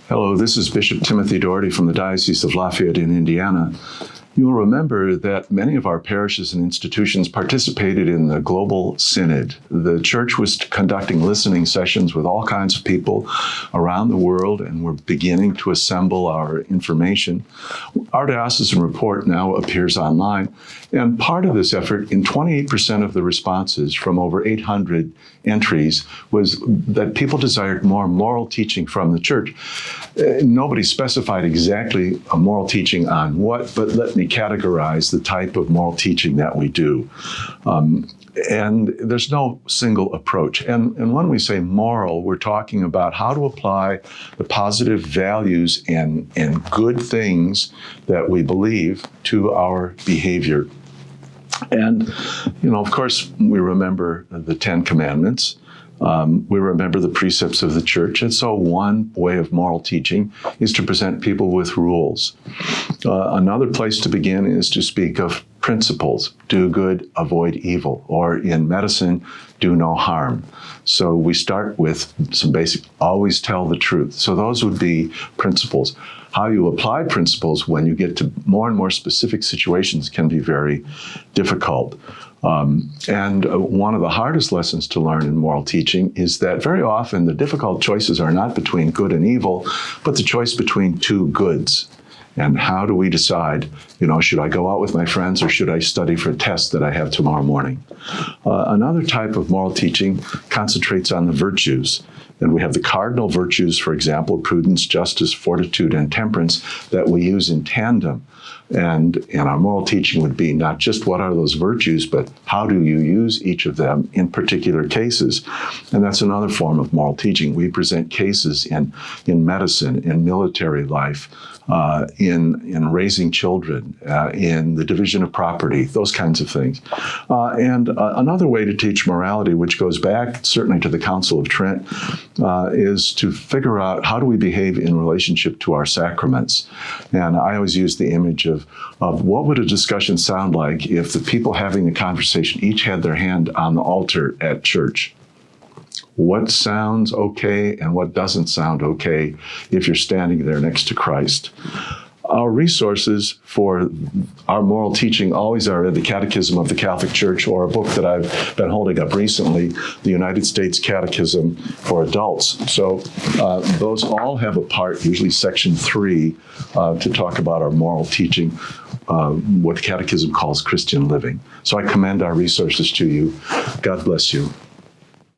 Hello, this is Bishop Timothy Doherty from the Diocese of Lafayette-in-Indiana. You'll remember that many of our parishes and institutions participated in the Global Synod. The church was conducting listening sessions with all kinds of people around the world, and we're beginning to assemble our information. Our diocesan report now appears online, and part of this effort, in 28% of the responses from over 800 entries, was that people desired more moral teaching from the church. Nobody specified exactly a moral teaching on what, but let me categorize the type of moral teaching that we do. And there's no single approach. And when we say moral, we're talking about how to apply the positive values and good things that we believe to our behavior. And, of course, we remember the Ten Commandments. We remember the precepts of the church. And so one way of moral teaching is to present people with rules. Another place to begin is to speak of principles. Do good, avoid evil. Or in medicine, do no harm. So we start with some basic, always tell the truth. So those would be principles. How you apply principles when you get to more and more specific situations can be very difficult. And one of the hardest lessons to learn in moral teaching is that very often the difficult choices are not between good and evil, but the choice between two goods. And how do we decide, should I go out with my friends or should I study for a test that I have tomorrow morning? Another type of moral teaching concentrates on the virtues. And we have the cardinal virtues, for example, prudence, justice, fortitude, and temperance, that we use in tandem. And our moral teaching would be not just what are those virtues, but how do you use each of them in particular cases? And that's another form of moral teaching. We present cases in medicine, in military life, in raising children, in the division of property, those kinds of things. And another way to teach morality, which goes back certainly to the Council of Trent, is to figure out how do we behave in relationship to our sacraments. And I always use the image of what would a discussion sound like if the people having the conversation each had their hand on the altar at church. What sounds okay and what doesn't sound okay if you're standing there next to Christ. Our resources for our moral teaching always are in the Catechism of the Catholic Church, or a book that I've been holding up recently, the United States Catechism for Adults. So those all have a part, usually section 3, to talk about our moral teaching, what the Catechism calls Christian living. So I commend our resources to you. God bless you.